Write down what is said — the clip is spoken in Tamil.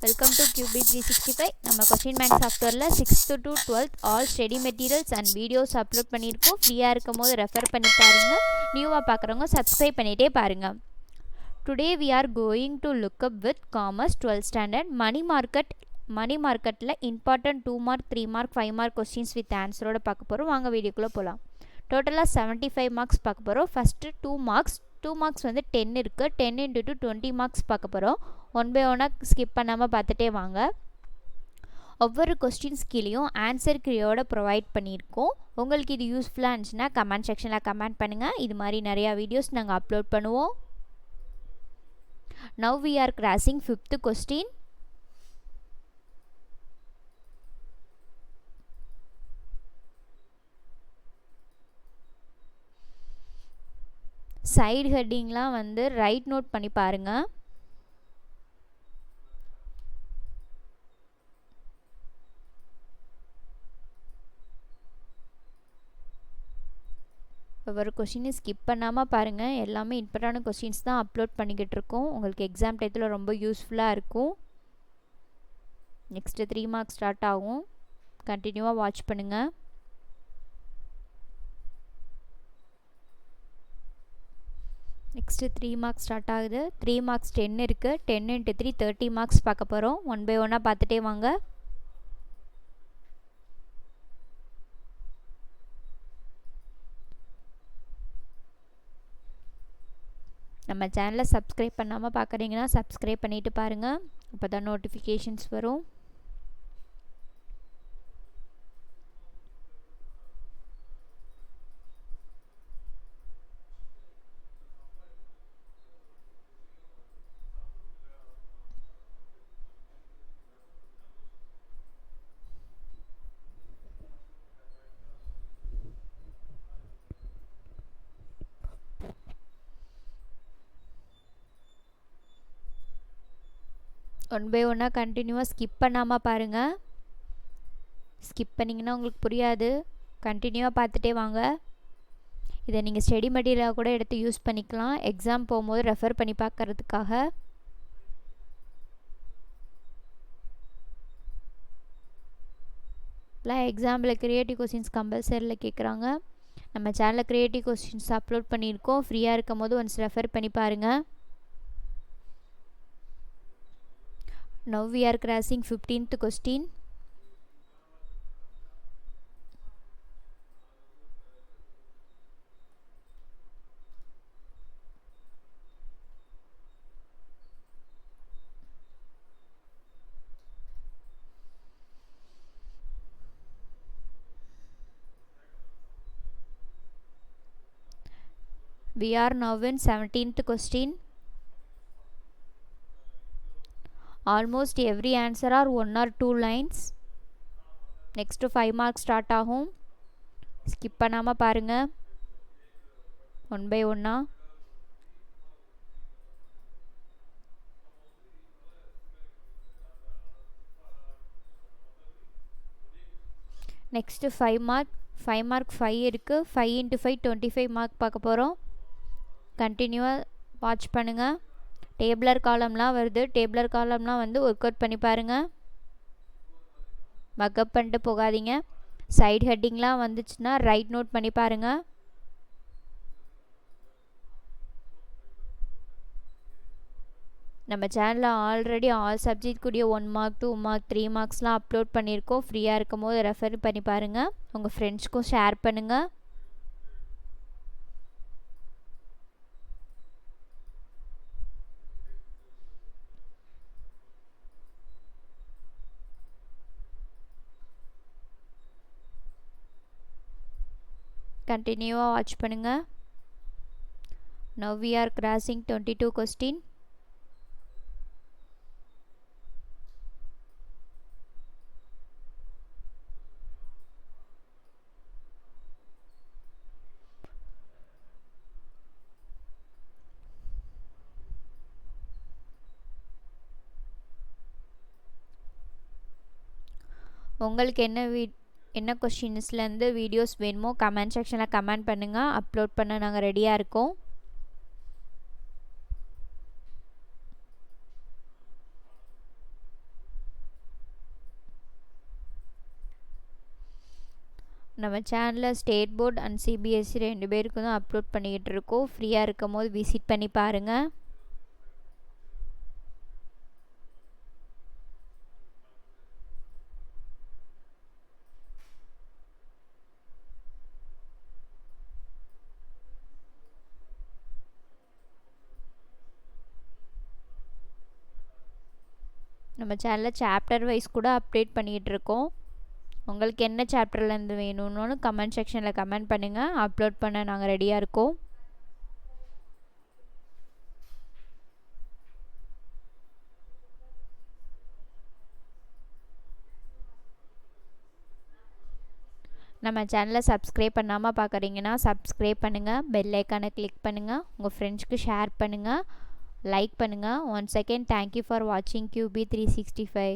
Welcome to Qubit 365. நம்ம கொஸ்டின் பேங்க் சாஃப்ட்வேரில் 6th to 12th all study materials and videos upload பண்ணியிருக்கோம். ஃப்ரீயாக இருக்கும் போது ரெஃபர் பண்ணி பாருங்கள். நியூவாக பார்க்குறவங்க சப்ஸ்கிரைப் பண்ணிகிட்டே பாருங்கள். Today we are going to look up with commerce 12th standard money மார்க்கெட்டில் important 2 mark 3 mark 5 mark questions with ஆன்சரோட பார்க்க போகிறோம். வாங்க வீடியோக்குள்ளே போகலாம். டோட்டலாக 75 மார்க்ஸ் பார்க்க போகிறோம். ஃபஸ்ட்டு 2 மார்க்ஸ் வந்து 10 இருக்குது. 10 into 20 மார்க்ஸ் பார்க்க போகிறோம். ஒன் பை ஒன்னாக ஸ்கிப் பண்ணாமல் பார்த்துட்டே வாங்க. ஒவ்வொரு கொஸ்டின்ஸ் கீழேயும் ஆன்சர் கீழோட ப்ரொவைட் பண்ணியிருக்கோம். உங்களுக்கு இது யூஸ்ஃபுல்லாக இருந்துச்சுன்னா கமெண்ட் செக்ஷனில் கமெண்ட் பண்ணுங்கள். இது மாதிரி நிறையா வீடியோஸ் நாங்கள் அப்லோட் பண்ணுவோம். Now we are crossing 5th question. Side ஹெட்டிங்லாம் வந்து ரைட் நோட் பண்ணி பாருங்கள். ஒவ்வொரு கொஸ்டினையும் ஸ்கிப் பண்ணாமல் பாருங்கள். எல்லாமே இம்பார்ட்டான கொஸ்டின்ஸ் தான் அப்லோட் பண்ணிக்கிட்டு இருக்கோம். உங்களுக்கு எக்ஸாம் டயத்தில் ரொம்ப யூஸ்ஃபுல்லாக இருக்கும். நெக்ஸ்ட்டு 3 மார்க்ஸ் ஸ்டார்ட் ஆகும். கண்டினியூவாக வாட்ச் பண்ணுங்கள். நெக்ஸ்ட்டு 3 மார்க்ஸ் ஸ்டார்ட் ஆகுது. 3 மார்க்ஸ் 10 இருக்குது. 10 into 3 30 மார்க்ஸ் பார்க்க போகிறோம். ஒன் பை ஒன்னாக பார்த்துட்டே வாங்க. நம்ம சேனலை சப்ஸ்கிரைப் பண்ணாமல் பார்க்குறீங்கன்னா சப்ஸ்கிரைப் பண்ணிவிட்டு பாருங்கள். அப்போ தான் நோட்டிஃபிகேஷன்ஸ் வரும். ஒன் பை ஒன்னாக கண்டினியூவாக ஸ்கிப் பண்ணாமல் பாருங்கள். ஸ்கிப் பண்ணிங்கன்னா உங்களுக்கு புரியாது. கண்டினியூவாக பார்த்துட்டே வாங்க. இதை நீங்கள் ஸ்டடி மெட்டீரியலாக கூட எடுத்து யூஸ் பண்ணிக்கலாம். எக்ஸாம் போகும்போது ரெஃபர் பண்ணி பார்க்குறதுக்காக. எக்ஸாம்பிள் க்ரியேட்டிவ் கொஸ்டின்ஸ் கம்பல்சரியில் கேட்குறாங்க. நம்ம சேனலில் க்ரியேட்டிவ் கொஸ்டின்ஸ் அப்லோட் பண்ணியிருக்கோம். ஃப்ரீயாக இருக்கும் போது ஒன்ஸ் ரெஃபர் பண்ணி பாருங்கள். Now we are crossing 15th question. We are now in 17th question. Almost every answer are 1 or 2 lines. Next 5 marks start ஆகும். ஸ்கிப் பண்ணாமல் பாருங்கள். ஒன் பை ஒன்னா. நெக்ஸ்ட்டு 5 மார்க் 5 இருக்குது. 5 into 5 25 மார்க் பார்க்க போகிறோம். கண்டினியூவாக வாட்ச் பண்ணுங்கள். டேபிளர் காலம்லாம் வருது. டேபிளர் காலம்லாம் வந்து ஒர்க் அவுட் பண்ணி பாருங்கள். மக்கப் பண்ணிட்டு போகாதீங்க. சைடு ஹெட்டிங்லாம் வந்துச்சுன்னா ரைட் நோட் பண்ணி பாருங்கள். நம்ம சேனலில் ஆல்ரெடி ஆல் சப்ஜெக்ட் கூடிய 1 மார்க் 2 மார்க் 3 மார்க்ஸ்லாம் அப்லோட் பண்ணியிருக்கோம். ஃப்ரீயாக இருக்கும் போது ரெஃபர் பண்ணி பாருங்கள். உங்கள் ஃப்ரெண்ட்ஸ்க்கும் ஷேர் பண்ணுங்கள். கண்டினியூவாக வாட்ச் பண்ணுங்கள். Now we are crossing 22 question. உங்களுக்கு என்ன கொஸ்டின்ஸ்லேருந்து வீடியோஸ் வேணுமோ கமெண்ட் செக்ஷனில் கமெண்ட் பண்ணுங்கள். அப்லோட் பண்ண நாங்கள் ரெடியாக இருக்கோம். நம்ம சேனலில் ஸ்டேட் போர்ட் அண்ட் சிபிஎஸ்சி 2 பேருக்கு தான் அப்லோட் பண்ணிக்கிட்டு இருக்கோம். ஃப்ரீயாக இருக்கும் போது விசிட் பண்ணி பாருங்கள். நம்ம சேனலில் சாப்டர் வைஸ் கூட அப்டேட் பண்ணிகிட்டு இருக்கோம். உங்களுக்கு என்ன சாப்டர்லேருந்து வேணும்னு கமெண்ட் செக்ஷனில் கமெண்ட் பண்ணுங்கள். அப்லோட் பண்ண நாங்கள் ரெடியாக இருக்கோம். நம்ம சேனலை சப்ஸ்கிரைப் பண்ணாமல் பார்க்குறீங்கன்னா சப்ஸ்கிரைப் பண்ணுங்கள், பெல் ஐக்கானை கிளிக் பண்ணுங்கள், உங்கள் ஃப்ரெண்ட்ஸ்க்கு ஷேர் பண்ணுங்கள், லைக் பண்ணுங்கள். ஒன்ஸ் அகெயின் தேங்க்யூ ஃபார் வாட்சிங் QB365.